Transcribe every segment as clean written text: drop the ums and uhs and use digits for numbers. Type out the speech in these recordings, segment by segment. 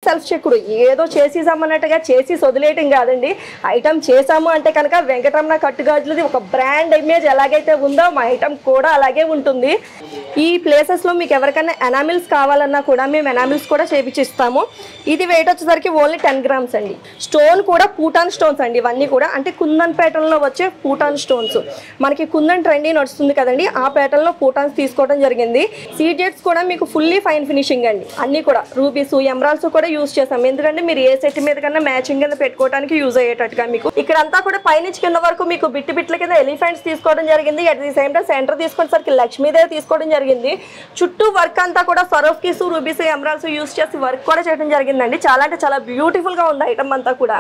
Self చెక్కుడు, ఏదో చేసేసామన్నట్టుగా చేసి వదిలేయటం కాదండి. ఐటమ్ చేసాము అంటే కనుక వెంకటరమణ కట్టుగాజులది ఒక బ్రాండ్ ఇమేజ్ ఎలాగైతే ఉందో మా ఐటమ్ కూడా అలాగే ఉంటుంది. ఈ ప్లేసెస్లో మీకు ఎవరికైనా ఎనామిల్స్ కావాలన్నా కూడా మేము ఎనామిల్స్ కూడా చేపించిస్తాము. ఇది వెయిట్ వచ్చేసరికి ఓన్లీ 10 గ్రామ్స్ అండి. స్టోన్ కూడా పూటాన్ స్టోన్స్ అండి. ఇవన్నీ కూడా అంటే కుందన్ ప్యాటర్న్లో వచ్చే పూటాన్ స్టోన్స్. మనకి కుందన్ ట్రెండీ నడుస్తుంది కదండి, ఆ ప్యాటర్న్లో పూటాన్స్ తీసుకోవడం జరిగింది. సీజెట్స్ కూడా మీకు ఫుల్లీ ఫైన్ ఫినిషింగ్ అండి. అన్నీ కూడా రూబీస్ ఎమరాల్డ్స్ కూడా యూజ్ చేస్తాం. ఎందుకంటే మీరు ఏ సెట్ మీద కన్నా మ్యాచింగ్ కింద పెట్టుకోవడానికి యూజ్ అయ్యేటట్టుగా మీకు ఇక్కడంతా కూడా పైనుంచి కింద వరకు మీకు బిట్ల కింద ఎలిఫెంట్స్ తీసుకోవడం జరిగింది. At the same time centre తీసుకునేసరికి లక్ష్మీదేవి తీసుకోవడం జరిగింది. చుట్టూ వర్క్ అంతా కూడా సరోఫ్కీస్ రూబీస్ ఎమరాల్డ్స్ యూజ్ చేసి వర్క్ కూడా చేయడం జరిగిందండి. చాలా అంటే చాలా బ్యూటిఫుల్ గా ఉంది ఐటమ్ అంతా కూడా.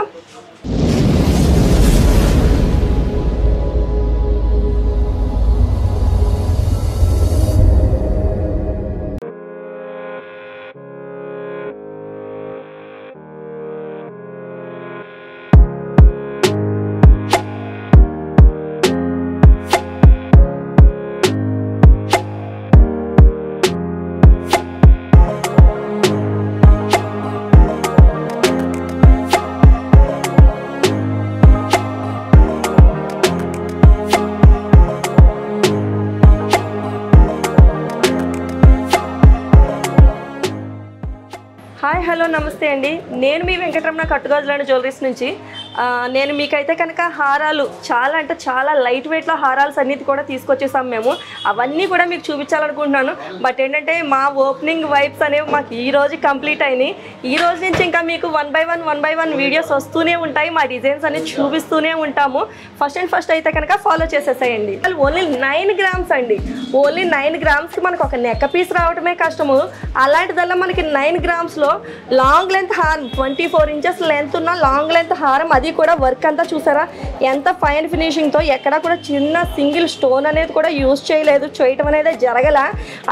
హాయ్ హలో నమస్తే అండి. నేను మీ వెంకటరమణ కట్టుగాజుల జ్యువెలరీస్ నుంచి. నేను మీకైతే కనుక హారాలు చాలా అంటే చాలా లైట్ వెయిట్లో హారాల్స్ అన్నిటి కూడా తీసుకొచ్చేసాం మేము. అవన్నీ కూడా మీకు చూపించాలనుకుంటున్నాను. బట్ ఏంటంటే మా ఓపెనింగ్ వైబ్స్ అనేవి మాకు ఈ రోజు కంప్లీట్ అయినాయి. ఈ రోజు నుంచి ఇంకా మీకు వన్ బై వన్ వీడియోస్ వస్తూనే ఉంటాయి. మా డిజైన్స్ అనేది చూపిస్తూనే ఉంటాము. ఫస్ట్ అయితే కనుక ఫాలో చేసేసాయండి. ఓన్లీ 9 గ్రామ్స్ అండి. ఓన్లీ 9 గ్రామ్స్కి మనకు ఒక నెక్క పీస్ రావడమే కష్టము. అలాంటిదల్లా మనకి 9 గ్రామ్స్లో లాంగ్ లెంత్ హారం 24 ఇంచెస్ లెంత్ ఉన్న లాంగ్ లెంత్ హారం, అది కూడా వర్క్ అంతా చూసారా ఎంత ఫైన్ ఫినిషింగ్తో. ఎక్కడ కూడా చిన్న సింగిల్ స్టోన్ అనేది కూడా యూజ్ చేయలేదు, చేయటం అనేది జరగల.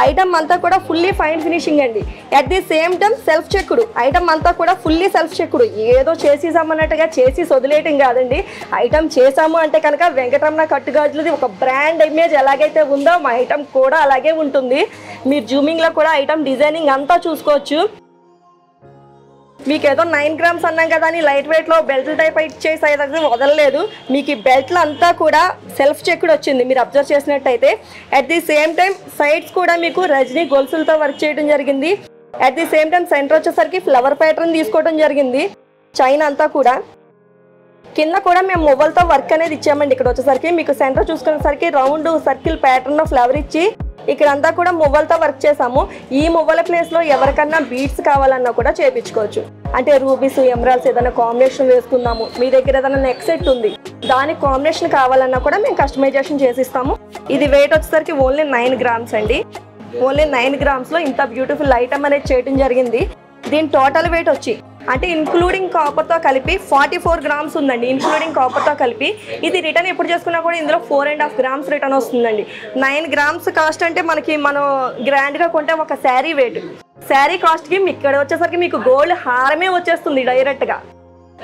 ఐటమ్ అంతా కూడా ఫుల్లీ ఫైన్ ఫినిషింగ్ అండి. At the same time self చెక్కుడు. ఐటమ్ అంతా కూడా ఫుల్లీ సెల్ఫ్ చెక్కుడు, ఏదో చేసేసామన్నట్టుగా చేసి వదిలేయటం కాదండి. ఐటమ్ చేసాము అంటే కనుక వెంకటరమణ కట్టుగాజులది ఒక బ్రాండ్ ఇమేజ్ ఎలాగైతే ఉందో మా ఐటమ్ కూడా అలాగే ఉంటుంది. మీరు జూమింగ్లో కూడా ఐటమ్ డిజైనింగ్ అంతా చూసుకోవచ్చు. మీకు ఏదో 9 గ్రామ్స్ అన్నాం కదా అని లైట్ వెయిట్లో బెల్ట్ టైప్ ఇచ్చేసి అయితే వదలలేదు. మీకు ఈ బెల్ట్లు అంతా కూడా సెల్ఫ్ చెక్కుడు వచ్చింది మీరు అబ్జర్వ్ చేసినట్టయితే. At the same time sides కూడా మీకు రజనీ గొలుసులతో వర్క్ చేయడం జరిగింది. At the same time centre వచ్చేసరికి ఫ్లవర్ ప్యాటర్న్ తీసుకోవడం జరిగింది. చైన్ అంతా కూడా కింద కూడా మేము మువ్వలతో వర్క్ అనేది ఇచ్చామండి. ఇక్కడ వచ్చేసరికి మీకు సెంటర్ చూసుకునేసరికి రౌండ్ సర్కిల్ ప్యాటర్న్ ఫ్లవర్ ఇచ్చి ఇక్కడంతా కూడా మువ్వలతో వర్క్ చేసాము. ఈ మువ్వల ప్లేస్లో ఎవరికన్నా బీడ్స్ కావాలన్నా కూడా చేయించుకోవచ్చు. అంటే రూబీస్ ఎమరాల్డ్స్ ఏదైనా కాంబినేషన్ వేసుకున్నాము, మీ దగ్గర ఏదైనా నెక్ సెట్ ఉంది దానికి కాంబినేషన్ కావాలన్నా కూడా మేము కస్టమైజేషన్ చేసిస్తాము. ఇది వెయిట్ వచ్చేసరికి ఓన్లీ 9 గ్రామ్స్ అండి. ఓన్లీ 9 గ్రామ్స్లో ఇంత బ్యూటిఫుల్ ఐటమ్ అనేది చేయడం జరిగింది. దీని టోటల్ వెయిట్ వచ్చి అంటే ఇంక్లూడింగ్ కాపర్తో కలిపి 44 గ్రామ్స్ ఉందండి. ఇంక్లూడింగ్ కాపర్తో కలిపి ఇది రిటర్న్ ఎప్పుడు చేసుకున్నా కూడా ఇందులో 4.5 గ్రామ్స్ రిటర్న్ వస్తుందండి. 9 గ్రామ్స్ కాస్ట్ అంటే మనం గ్రాండ్గా కొంటే ఒక శారీ వెయిట్. శారీ కాస్ట్కి ఇక్కడ వచ్చేసరికి మీకు గోల్డ్ హారమే వచ్చేస్తుంది డైరెక్ట్గా.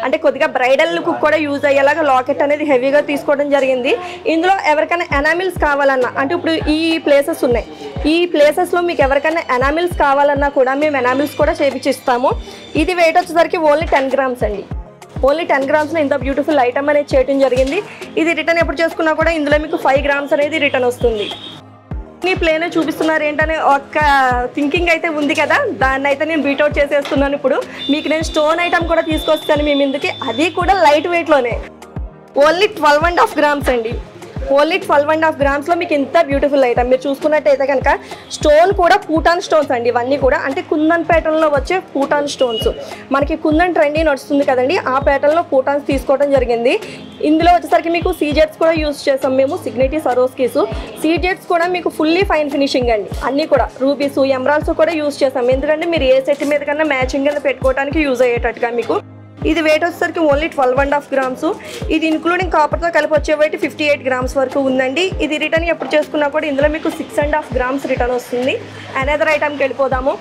అంటే కొద్దిగా బ్రైడల్ లుక్ కూడా యూజ్ అయ్యేలాగా లాకెట్ అనేది హెవీగా తీసుకోవడం జరిగింది. ఇందులో ఎవరికైనా ఎనామిల్స్ కావాలన్నా అంటే ఇప్పుడు ఈ ప్లేసెస్ ఉన్నాయి. ఈ ప్లేసెస్లో మీకు ఎవరికైనా ఎనామిల్స్ కావాలన్నా కూడా మేము ఎనామిల్స్ కూడా చేపించిస్తాము. ఇది వెయిట్ వచ్చేసరికి ఓన్లీ 10 గ్రామ్స్ అండి. ఓన్లీ 10 గ్రామ్స్లో ఇంత బ్యూటిఫుల్ ఐటమ్ అనేది చేయడం జరిగింది. ఇది రిటర్న్ ఎప్పుడు చేసుకున్నా కూడా ఇందులో మీకు 5 గ్రామ్స్ అనేది రిటర్న్ వస్తుంది. ప్లేన్ చూపిస్తున్నారు ఏంటనే ఒక థింకింగ్ అయితే ఉంది కదా, దాన్ని అయితే నేను బీట్అవుట్ చేసేస్తున్నాను. ఇప్పుడు మీకు నేను స్టోన్ ఐటమ్ కూడా తీసుకొస్తాను మీ ముందుకి, అది కూడా లైట్ వెయిట్లోనే. ఓన్లీ 12.5 గ్రామ్స్ అండి. ఓన్లీ 12.5 గ్రామ్స్లో మీకు ఇంత బ్యూటిఫుల్ ఐటమ్ మీరు చూసుకున్నట్టయితే కనుక స్టోన్ కూడా పూటాన్ స్టోన్స్ అండి. ఇవన్నీ కూడా అంటే కుందన్ ప్యాటర్న్లో వచ్చే పూటాన్ స్టోన్స్. మనకి కుందన్ ట్రెండీ నడుస్తుంది కదండి, ఆ ప్యాటర్న్లో పూటాన్స్ తీసుకోవడం జరిగింది. ఇందులో వచ్చేసరికి మీకు సీజెట్స్ కూడా యూజ్ చేసాం మేము, సిగ్నిటీ సరోస్కీస్. సీజెట్స్ కూడా మీకు ఫుల్లీ ఫైన్ ఫినిషింగ్ అండి. అన్నీ కూడా రూబీస్ ఎమరాల్డ్స్ కూడా యూజ్ చేసాం. ఎందుకంటే మీరు ఏ సెట్ మీద కన్నా మ్యాచింగ్ కింద పెట్టుకోవడానికి యూజ్ అయ్యేటట్టుగా మీకు. ఇది వెయిట్ వచ్చేసరికి ఓన్లీ 12.5 గ్రామ్స్. ఇది ఇంక్లూడింగ్ కాపర్తో కలిపి వచ్చే వెయిట్ 58 గ్రామ్స్ వరకు ఉందండి. ఇది రిటర్న్ ఎప్పుడు చేసుకున్నా కూడా ఇందులో మీకు 6.5 గ్రామ్స్ రిటర్న్ వస్తుంది. అనదర్ ఐటమ్కి వెళ్ళిపోదాము.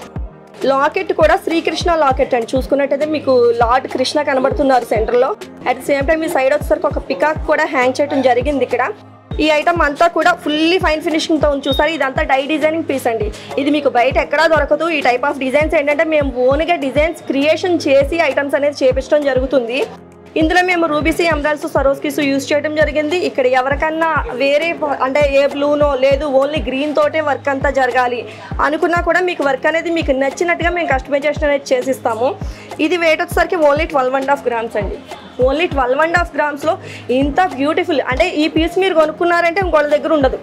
లాకెట్ కూడా శ్రీకృష్ణ లాకెట్ అండి. చూసుకున్నట్టయితే మీకు లార్డ్ కృష్ణ కనబడుతున్నారు సెంటర్లో. అట్ ది సేమ్ టైం ఈ సైడ్ వచ్చేసరికి ఒక పికాక్ కూడా హ్యాంగ్ చేయడం జరిగింది ఇక్కడ. ఈ ఐటమ్ అంతా కూడా ఫుల్లీ ఫైన్ ఫినిషింగ్తో ఉంది చూసారు. ఇదంతా డై డిజైనింగ్ పీస్ అండి. ఇది మీకు బయట ఎక్కడా దొరకదు. ఈ టైప్ ఆఫ్ డిజైన్స్ ఏంటంటే మేము ఓన్గా డిజైన్స్ క్రియేషన్ చేసి ఐటమ్స్ అనేది చేపించడం జరుగుతుంది. ఇందులో మేము రూబీసీ, ఎమరాల్డ్స్, సరోస్కీస్ యూజ్ చేయడం జరిగింది. ఇక్కడ ఎవరికన్నా వేరే అంటే ఏ బ్లూనో లేదు ఓన్లీ గ్రీన్ తోటే వర్క్ అంతా జరగాలి అనుకున్నా కూడా మీకు వర్క్ అనేది మీకు నచ్చినట్టుగా మేము కస్టమైజేషన్ అనేది చేసిస్తాము. ఇది వెయిట్ వచ్చేసరికి ఓన్లీ 12.5 grams అండి. ఓన్లీ 12.5 grams ఇంత బ్యూటిఫుల్ అంటే ఈ పీస్ మీరు కొనుక్కున్నారంటే ఇంకోళ్ళ దగ్గర ఉండదు.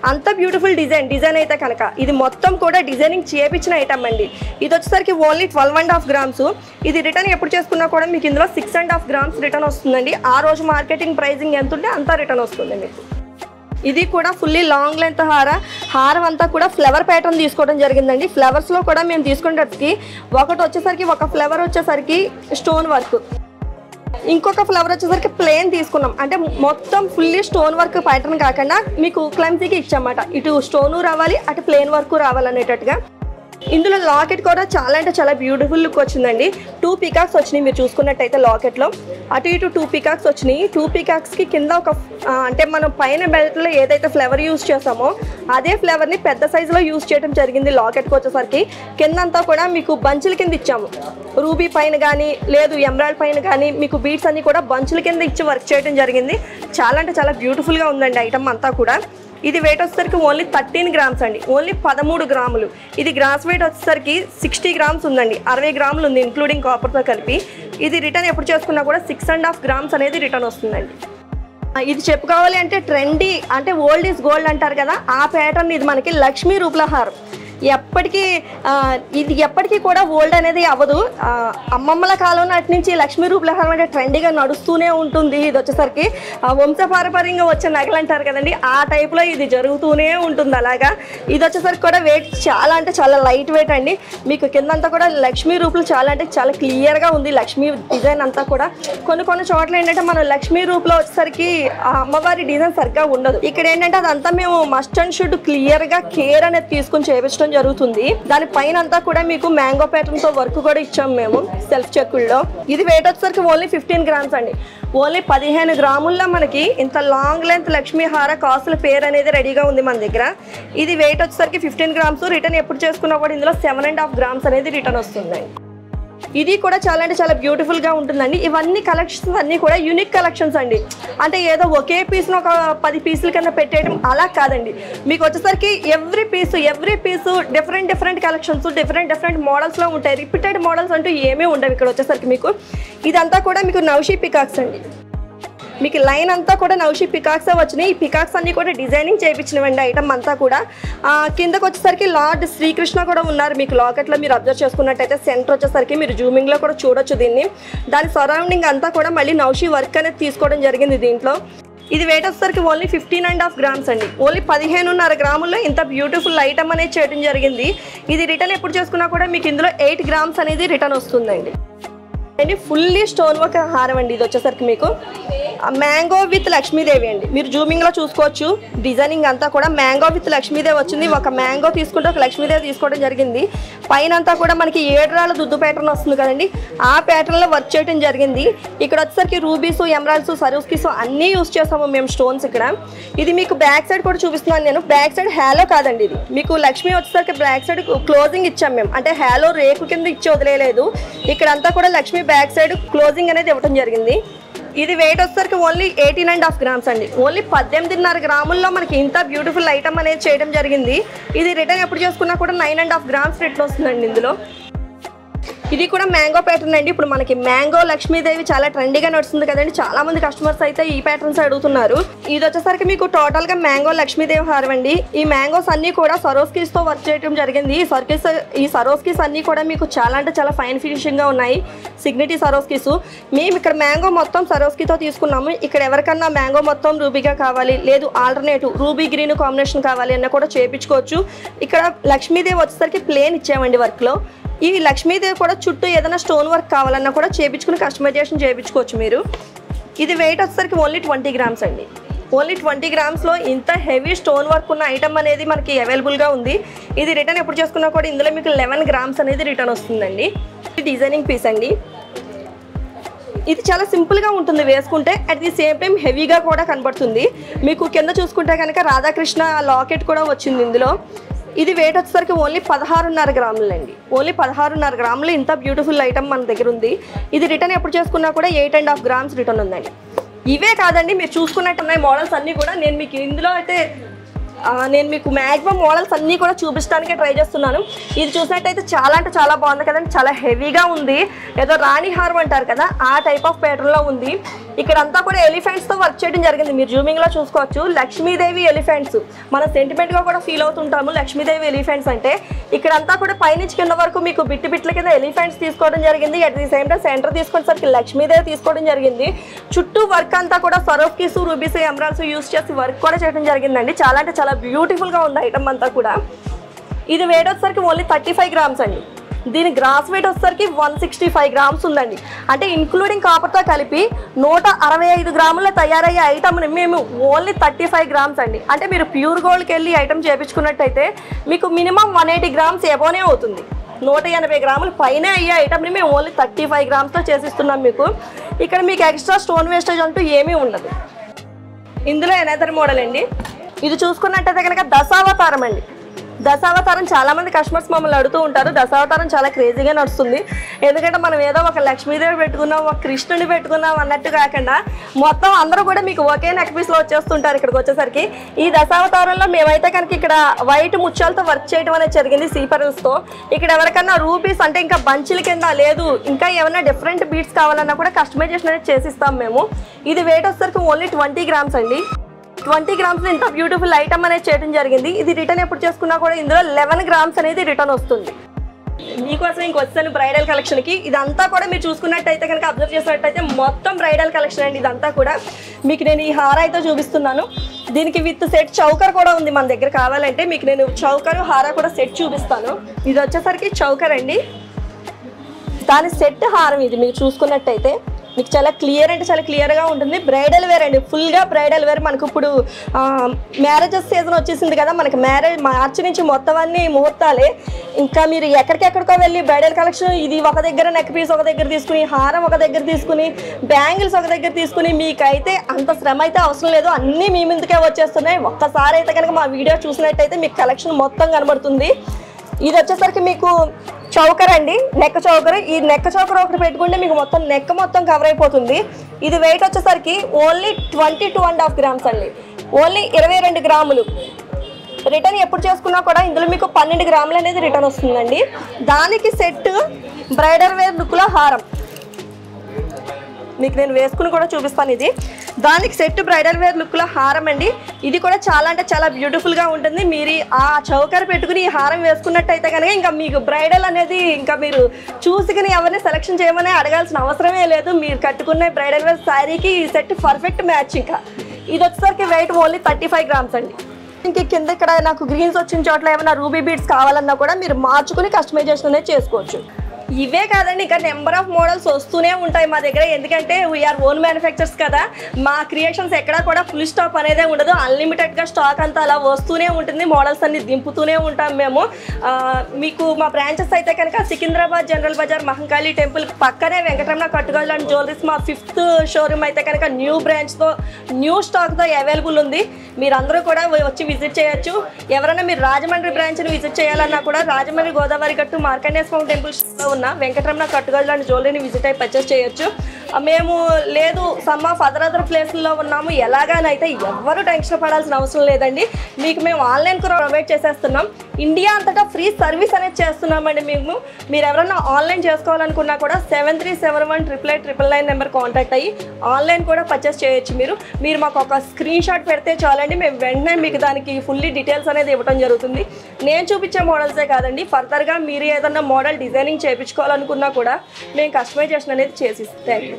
అంత బ్యూటిఫుల్ డిజైన్ అయితే కనుక ఇది మొత్తం కూడా డిజైనింగ్ చేయించిన ఐటమ్ అండి. ఇది వచ్చేసరికి ఓన్లీ 12.5 grams. ఇది రిటర్న్ ఎప్పుడు చేసుకున్నా కూడా మీకు ఇందులో 6.5 grams రిటర్న్ వస్తుందండి. ఆ రోజు మార్కెటింగ్ ప్రైజింగ్ ఎంత ఉంటే అంతా రిటర్న్ వస్తుంది మీకు. ఇది కూడా ఫుల్లీ లాంగ్ లెంత్ హారం అంతా కూడా ఫ్లవర్ ప్యాటర్న్ తీసుకోవడం జరిగిందండి. ఫ్లవర్స్లో కూడా మేము తీసుకునేటప్పటికి ఒకటి వచ్చేసరికి ఒక ఫ్లవర్ వచ్చేసరికి స్టోన్ వర్క్, ఇంకొక ఫ్లవర్ వచ్చేసరికి ప్లేన్ తీసుకున్నాం. అంటే మొత్తం ఫుల్లీ స్టోన్ వర్క్ ప్యాటర్న్ కాకుండా మీకు క్లమ్సీకి ఇచ్చామాట. ఇటు స్టోను రావాలి అటు ప్లేన్ వర్క్ రావాలనేటట్టుగా. ఇందులో లాకెట్ కూడా చాలా అంటే చాలా బ్యూటిఫుల్ లుక్ వచ్చిందండి. 2 పీకాక్స్ వచ్చినాయి మీరు చూసుకున్నట్టయితే లాకెట్లో. అటు ఇటు 2 పీకాక్స్ వచ్చినాయి. 2 పీకాక్స్కి కింద ఒక అంటే మనం పైన బెల్ట్లో ఏదైతే ఫ్లవర్ యూజ్ చేసామో అదే ఫ్లవర్ని పెద్ద సైజులో యూజ్ చేయడం జరిగింది. లాకెట్కి వచ్చేసరికి కిందంతా కూడా మీకు బంచుల కింద ఇచ్చాము. రూబీ పైన కానీ లేదు ఎమరాల్డ్ పైన కానీ మీకు బీడ్స్ అన్నీ కూడా బంచుల కింద ఇచ్చి వర్క్ చేయడం జరిగింది. చాలా అంటే చాలా బ్యూటిఫుల్గా ఉందండి ఐటమ్ అంతా కూడా. ఇది వెయిట్ వచ్చేసరికి ఓన్లీ 13 grams అండి. Only 13 grams. ఇది గ్రాస్ వెయిట్ వచ్చేసరికి 60 grams ఉందండి. 60 grams ఉంది ఇంక్లూడింగ్ కాపర్తో కలిపి. ఇది రిటర్న్ ఎప్పుడు చేసుకున్నా కూడా 6.5 grams అనేది రిటర్న్ వస్తుందండి. ఇది చెప్పుకోవాలి అంటే ట్రెండీ అంటే ఓల్డ్ ఈజ్ గోల్డ్ అంటారు కదా, ఆ ప్యాటర్న్ ఇది మనకి లక్ష్మీ రూపుల హారం. ఇది ఎప్పటికీ కూడా ఓల్డ్ అనేది అవ్వదు. అమ్మమ్మల కాలం నాటి నుంచి లక్ష్మీ రూపలహారం అంటే ట్రెండీగా నడుస్తూనే ఉంటుంది. ఇది వచ్చేసరికి వంశపారపర్యంగా వచ్చే నగలు అంటారు కదండి, ఆ టైప్లో ఇది జరుగుతూనే ఉంటుంది. అలాగా ఇది వచ్చేసరికి కూడా వెయిట్ చాలా అంటే చాలా లైట్ వెయిట్ అండి. మీకు కిందంతా కూడా లక్ష్మీ రూపులు చాలా అంటే చాలా క్లియర్గా ఉంది. లక్ష్మీ డిజైన్ అంతా కూడా కొన్ని చోట్ల ఏంటంటే మనం లక్ష్మీ రూపులో వచ్చేసరికి అమ్మవారి డిజైన్ సరిగ్గా ఉండదు. ఇక్కడ ఏంటంటే అదంతా మేము మస్ట్ అండ్ షుడ్ క్లియర్గా కేర్ అనేది తీసుకుని చేపించడం జరుగుతుంది. దాని పైన అంతా కూడా మీకు మ్యాంగో ప్యాటర్న్ తో వర్క్ కూడా ఇచ్చాము మేము సెల్ఫ్ చెక్కుల్లో. ఇది వెయిట్ వచ్చేసరికి ఓన్లీ 15 grams అండి. ఓన్లీ 15 grams మనకి ఇంత లాంగ్ లెంత్ లక్ష్మీ హార కాసుల పేరు అనేది రెడీగా ఉంది మన దగ్గర. ఇది వెయిట్ వచ్చేసరికి 15 grams. రిటర్న్ ఎప్పుడు చేసుకున్నా కూడా ఇందులో 7.5 grams అనేది రిటర్న్ వస్తుంది. ఇది కూడా చాలా అంటే చాలా బ్యూటిఫుల్గా ఉంటుందండి. ఇవన్నీ కలెక్షన్స్ అన్నీ కూడా యూనిక్ కలెక్షన్స్ అండి. అంటే ఏదో ఒకే పీస్ను ఒక 10 పీసుల కింద పెట్టేయడం అలా కాదండి. మీకు వచ్చేసరికి ఎవ్రీ పీసు డిఫరెంట్ కలెక్షన్స్ డిఫరెంట్ మోడల్స్లో ఉంటాయి. రిపీటెడ్ మోడల్స్ అంటూ ఏమీ ఉండవు. ఇక్కడ వచ్చేసరికి మీకు ఇదంతా కూడా మీకు నౌషీ పికాక్స్ అండి. మీకు లైన్ అంతా కూడా నౌషీ పికాక్స్ వచ్చినాయి. ఈ పికాక్స్ అన్నీ కూడా డిజైనింగ్ చేయించినవండి ఐటమ్ అంతా కూడా. కిందకు వచ్చేసరికి లార్డ్ శ్రీకృష్ణ కూడా ఉన్నారు. మీకు లాకెట్లో మీరు అబ్జర్వ్ చేసుకున్నట్టయితే సెంటర్ వచ్చేసరికి మీరు జూమింగ్లో కూడా చూడొచ్చు దీన్ని. దాని సరౌండింగ్ అంతా కూడా మళ్ళీ నౌషీ వర్క్ అనేది తీసుకోవడం జరిగింది దీంట్లో. ఇది వెయిట్ వచ్చేసరికి ఓన్లీ 15.5 grams అండి. ఓన్లీ 15.5 grams ఇంత బ్యూటిఫుల్ ఐటమ్ అనేది చేయడం జరిగింది. ఇది రిటర్న్ ఎప్పుడు చేసుకున్నా కూడా మీకు ఇందులో 8 grams అనేది రిటర్న్ వస్తుందండి. అండి ఫుల్లీ స్టోన్ వర్క్ హారం అండి. ఇది వచ్చేసరికి మీకు మ్యాంగో విత్ లక్ష్మీదేవి అండి. మీరు జూమింగ్లో చూసుకోవచ్చు. డిజైనింగ్ అంతా కూడా మ్యాంగో విత్ లక్ష్మీదేవి వచ్చింది. ఒక మ్యాంగో తీసుకుంటే ఒక లక్ష్మీదేవి తీసుకోవడం జరిగింది. పైన అంతా కూడా మనకి 7 రాళ్ళ దుద్దు ప్యాటర్న్ వస్తుంది కదండి, ఆ ప్యాటర్న్లో వర్క్ చేయడం జరిగింది. ఇక్కడ వచ్చేసరికి రూబీస్, ఎమరాల్డ్స్, సరోస్కీస్ అన్నీ యూస్ చేస్తాము మేము స్టోన్స్ ఇక్కడ. ఇది మీకు బ్యాక్ సైడ్ కూడా చూపిస్తున్నాను నేను. బ్యాక్ సైడ్ హ్యాలో కాదండి, ఇది మీకు లక్ష్మీ వచ్చేసరికి బ్యాక్ సైడ్ క్లోజింగ్ ఇచ్చాం మేము. అంటే హ్యాలో రేకు కింద ఇచ్చి వదిలేదు. ఇక్కడంతా కూడా లక్ష్మీ బ్యాక్ సైడ్ క్లోజింగ్ అనేది ఇవ్వడం జరిగింది. ఇది వెయిట్ వచ్చేసరికి ఓన్లీ 18.5 grams అండి. ఓన్లీ 18.5 grams మనకి ఇంత బ్యూటిఫుల్ ఐటమ్ అనేది చేయడం జరిగింది. ఇది రిటర్న్ ఎప్పుడు చేసుకున్నా కూడా 9.5 grams రిటర్న్ వస్తుందండి ఇందులో. ఇది కూడా మ్యాంగో ప్యాటర్న్ అండి. ఇప్పుడు మనకి మ్యాంగో లక్ష్మీదేవి చాలా ట్రెండీగా నడుస్తుంది కదండి, చాలా మంది కస్టమర్స్ అయితే ఈ ప్యాటర్న్స్ అడుగుతున్నారు. ఇది వచ్చేసరికి మీకు టోటల్ గా మ్యాంగో లక్ష్మీదేవి హారం అండి. ఈ మ్యాంగోస్ అన్ని కూడా సరోస్కీస్ తో వర్క్ చేయడం జరిగింది. ఈ సరోస్కీస్ అన్ని కూడా మీకు చాలా అంటే చాలా ఫైన్ ఫినిషింగ్ గా ఉన్నాయి. సిగ్నిటీ సరోస్కీస్ మేము ఇక్కడ మ్యాంగో మొత్తం సరోస్కీతో తీసుకున్నాము. ఇక్కడ ఎవరికన్నా మ్యాంగో మొత్తం రూబీగా కావాలి, లేదు ఆల్టర్నేటివ్ రూబీ గ్రీన్ కాంబినేషన్ కావాలి అన్న కూడా చేయించుకోవచ్చు. ఇక్కడ లక్ష్మీదేవి వచ్చేసరికి ప్లేన్ ఇచ్చామండి వర్క్ లో. ఈ లక్ష్మీదేవి కూడా చుట్టూ ఏదైనా స్టోన్ వర్క్ కావాలన్నా కూడా చేయించుకుని కస్టమైజేషన్ చేయించుకోవచ్చు మీరు. ఇది వెయిట్ వచ్చేసరికి ఓన్లీ 20 grams అండి. ఓన్లీ 20 grams ఇంత హెవీ స్టోన్ వర్క్ ఉన్న ఐటమ్ అనేది మనకి అవైలబుల్గా ఉంది. ఇది రిటర్న్ ఎప్పుడు చేసుకున్నా కూడా ఇందులో మీకు 11 grams అనేది రిటర్న్ వస్తుందండి. ఇది డిజైనింగ్ పీస్ అండి. ఇది చాలా సింపుల్గా ఉంటుంది వేసుకుంటే, అట్ ది సేమ్ టైం హెవీగా కూడా కనబడుతుంది. మీకు కింద చూసుకుంటే కనుక రాధాకృష్ణ లాకెట్ కూడా వచ్చింది ఇందులో. ఇది వెయిట్ వచ్చేసరికి ఓన్లీ 16.5 గ్రాములు అండి. ఓన్లీ 16.5 గ్రాములు. ఇంత బ్యూటిఫుల్ ఐటమ్ మన దగ్గర ఉంది. ఇది రిటర్న్ ఎప్పుడు చేసుకున్నా కూడా 8.5 గ్రామ్స్ రిటర్న్ ఉందండి. ఇవే కాదండి, మీరు చూసుకున్నట్టు ఉన్నాయి మోడల్స్ అన్నీ కూడా. నేను మీకు ఇందులో అయితే మ్యాక్సిమం మోడల్స్ అన్నీ కూడా చూపించడానికే ట్రై చేస్తున్నాను. ఇది చూసినట్టయితే చాలా అంటే చాలా బాగుంది కదండి. చాలా హెవీగా ఉంది. ఏదో రాణి హారం అంటారు కదా, ఆ టైప్ ఆఫ్ ప్యాటర్న్లో ఉంది. ఇక్కడంతా కూడా ఎలిఫెంట్స్తో వర్క్ చేయడం జరిగింది. మీరు జూమింగ్లో చూసుకోవచ్చు. లక్ష్మీదేవి ఎలిఫెంట్స్ మన సెంటిమెంట్గా కూడా ఫీల్ అవుతుంటాము లక్ష్మీదేవి ఎలిఫెంట్స్ అంటే. ఇక్కడంతా కూడా పైనుంచి కింద వరకు మీకు బిట్ల కింద ఎలిఫెంట్స్ తీసుకోవడం జరిగింది. At the same time centre తీసుకునేసరికి లక్ష్మీదేవి తీసుకోవడం జరిగింది. చుట్టూ వర్క్ అంతా కూడా సరోఫ్కీస్, రూబీస్, ఎమరాల్డ్స్ యూస్ చేసి వర్క్ కూడా చేయడం జరిగిందండి. చాలా అంటే చాలా బ్యూటిఫుల్గా ఉంది ఐటమ్ అంతా కూడా. ఇది వెయిట్ వచ్చేసరికి ఓన్లీ 35 గ్రామ్స్ అండి. దీని గ్రాస్ వెయిట్ వచ్చేసరికి 165 గ్రామ్స్ ఉందండి. అంటే ఇంక్లూడింగ్ కాపర్తో కలిపి 165 గ్రాముల్లో తయారయ్యే ఐటమ్ని మేము ఓన్లీ 35 గ్రామ్స్ అండి. అంటే మీరు ప్యూర్ గోల్డ్కి వెళ్ళి ఐటమ్ చేయించుకున్నట్టయితే మీకు మినిమం 180 గ్రామ్స్ ఎబోనే అవుతుంది. 180 గ్రాములు పైన అయ్యే ఐటమ్ని మేము ఓన్లీ 35 గ్రామ్స్తో చేసిస్తున్నాం మీకు. ఇక్కడ మీకు ఎక్స్ట్రా స్టోన్ వేస్టేజ్ అంటూ ఏమీ ఉండదు. ఇందులో ఎనదర్ మోడల్ అండి. ఇది చూసుకున్నట్టయితే కనుక దశావతారం అండి. దశావతారం చాలామంది కస్టమర్స్ మమ్మల్ని అడుగుతూ ఉంటారు. దశావతారం చాలా క్రేజీగా నడుస్తుంది. ఎందుకంటే మనం ఏదో ఒక లక్ష్మీదేవి పెట్టుకున్నాం, ఒక కృష్ణుని పెట్టుకున్నాం అన్నట్టు కాకుండా మొత్తం అందరూ కూడా మీకు ఒకే నెక్ పీస్లో వచ్చేస్తుంటారు. ఇక్కడికి వచ్చేసరికి ఈ దశావతారంలో మేమైతే కనుక ఇక్కడ వైట్ ముత్యాలతో వర్క్ చేయడం అనేది జరిగింది సీపరల్స్తో. ఇక్కడ ఎవరికన్నా రూపీస్ అంటే ఇంకా బంచుల కింద లేదు, ఇంకా ఏమైనా డిఫరెంట్ బీట్స్ కావాలన్నా కూడా కస్టమైజేషన్ అనేది చేసిస్తాం మేము. ఇది వెయిట్ వచ్చేసరికి ఓన్లీ 20 గ్రామ్స్ అండి. 20 గ్రామ్స్ ఇంత బ్యూటిఫుల్ ఐటమ్ అనేది చేయడం జరిగింది. ఇది రిటర్న్ ఎప్పుడు చేసుకున్నా కూడా ఇందులో 11 గ్రామ్స్ అనేది రిటర్న్ వస్తుంది. మీకోసం ఇంకొచ్చాను బ్రైడల్ కలెక్షన్కి. ఇదంతా కూడా మీరు చూసుకున్నట్టయితే కనుక అబ్జర్వ్ చేసినట్టయితే మొత్తం బ్రైడల్ కలెక్షన్ అండి. ఇదంతా కూడా మీకు నేను ఈ హార అయితే చూపిస్తున్నాను. దీనికి విత్ సెట్ చౌకర్ కూడా ఉంది మన దగ్గర. కావాలంటే మీకు నేను చౌకరు హార కూడా సెట్ చూపిస్తాను. ఇది వచ్చేసరికి చౌకర్ అండి, దాని సెట్ హారం. ఇది మీరు చూసుకున్నట్టయితే మీకు చాలా క్లియర్ అంటే చాలా క్లియర్గా ఉంటుంది. బ్రైడల్ వేర్ అండి, ఫుల్గా బ్రైడల్ వేర్. మనకు ఇప్పుడు మ్యారేజెస్ సీజన్ వచ్చేసింది కదా, మనకి మార్చి నుంచి మొత్తం అన్ని ముహూర్తాలే. ఇంకా మీరు ఎక్కడికెక్కడికో వెళ్ళి బ్రైడల్ కలెక్షన్ ఇది ఒక దగ్గర నెక్ పీస్ ఒక దగ్గర తీసుకుని, హారం ఒక దగ్గర తీసుకుని, బ్యాంగిల్స్ ఒక దగ్గర తీసుకుని, మీకైతే అంత శ్రమ అయితే అవసరం లేదు. అన్నీ మీ ముందుకే వచ్చేస్తున్నాయి. ఒక్కసారి అయితే కనుక మా వీడియో చూసినట్టయితే మీకు కలెక్షన్ మొత్తం కనబడుతుంది. ఇది వచ్చేసరికి మీకు చౌకర్ అండి, నెక్ చౌకర్. ఈ నెక్ చౌకర్ ఒకటి పెట్టుకుంటే మీకు మొత్తం నెక్ మొత్తం కవర్ అయిపోతుంది. ఇది వెయిట్ వచ్చేసరికి ఓన్లీ 22.5 గ్రామ్స్ అండి. ఓన్లీ 22 గ్రాములు. రిటర్న్ ఎప్పుడు చేసుకున్నా కూడా ఇందులో మీకు 12 గ్రాములు అనేది రిటర్న్ వస్తుందండి. దానికి సెట్ బ్రైడల్ వేర్ లుక్లో హారం మీకు నేను వేసుకుని కూడా చూపిస్తాను. ఇది దానికి సెట్ బ్రైడల్ వేర్ లుక్లో హారం అండి. ఇది కూడా చాలా అంటే చాలా బ్యూటిఫుల్గా ఉంటుంది. మీరు ఆ చౌకర్ పెట్టుకుని ఈ హారం వేసుకున్నట్టయితే కనుక ఇంకా మీకు బ్రైడల్ అనేది ఇంకా మీరు చూసుకుని ఎవరిని సెలెక్షన్ చేయమని అడగాల్సిన అవసరమే లేదు. మీరు కట్టుకునే బ్రైడల్ వేర్ శారీకి ఈ సెట్ పర్ఫెక్ట్ మ్యాచ్. ఇంకా ఇది వచ్చేసరికి వెయిట్ ఓన్లీ 35 గ్రామ్స్ అండి. ఇంక కింద ఇక్కడ నాకు గ్రీన్స్ వచ్చిన చోట్ల ఏమైనా రూబీ బీడ్స్ కావాలన్నా కూడా మీరు మార్చుకుని కస్టమైజేషన్ అనేది చేసుకోవచ్చు. ఇవే కాదండి, ఇంకా నెంబర్ ఆఫ్ మోడల్స్ వస్తూనే ఉంటాయి మా దగ్గర. ఎందుకంటే వీఆర్ ఓన్ మ్యానుఫ్యాక్చర్స్ కదా, మా క్రియేషన్స్ ఎక్కడా కూడా ఫుల్ స్టాప్ అనేదే ఉండదు. అన్లిమిటెడ్గా స్టాక్ అంతా అలా వస్తూనే ఉంటుంది. మోడల్స్ అన్ని దింపుతూనే ఉంటాం మేము. మీకు మా బ్రాంచెస్ అయితే కనుక సికింద్రాబాద్ జనరల్ బజార్ మహంకాళి టెంపుల్ పక్కనే వెంకటరమణ కట్టుగోళ్ళు అండ్ జ్యువెలరీస్ మా 5th షోరూమ్ అయితే కనుక న్యూ బ్రాంచ్తో న్యూ స్టాక్తో అవైలబుల్ ఉంది. మీరందరూ కూడా వచ్చి విజిట్ చేయొచ్చు. ఎవరైనా మీరు రాజమండ్రి బ్రాంచ్ని విజిట్ చేయాలన్నా కూడా రాజమండ్రి గోదావరి గట్టు మార్కండేయ స్వామి టెంపుల్స్లో ఉన్న వెంకటరమణ కట్టుగోళ్ళు అండ్ జ్యువెలరీని విజిట్ అయ్యి పర్చేస్ చేయొచ్చు. మేము లేదు సమ్ ఆఫ్ అదర్ ప్లేస్ల్లో ఉన్నాము ఎలాగానైతే ఎవరు టెన్షన్ పడాల్సిన అవసరం లేదండి. మీకు మేము ఆన్లైన్ కూడా ప్రొవైడ్ చేసేస్తున్నాం. ఇండియా అంతటా ఫ్రీ సర్వీస్ అనేది చేస్తున్నామండి. మేము మీరు ఎవరైనా ఆన్లైన్ చేసుకోవాలనుకున్నా కూడా 73718899 నెంబర్ కాంటాక్ట్ అయ్యి ఆన్లైన్ కూడా పర్చేస్ చేయొచ్చు. మీరు మాకు ఒక స్క్రీన్ షాట్ పెడితే చాలండి, మేము వెంటనే మీకు దానికి ఫుల్లీ డీటెయిల్స్ అనేది ఇవ్వడం జరుగుతుంది. నేను చూపించే మోడల్సే కాదండి, ఫర్దర్గా మీరు ఏదన్నా మోడల్ డిజైనింగ్ చేయించుకోవాలనుకున్నా కూడా మేము కస్టమైజేషన్ అనేది చేసి థ్యాంక్ యూ.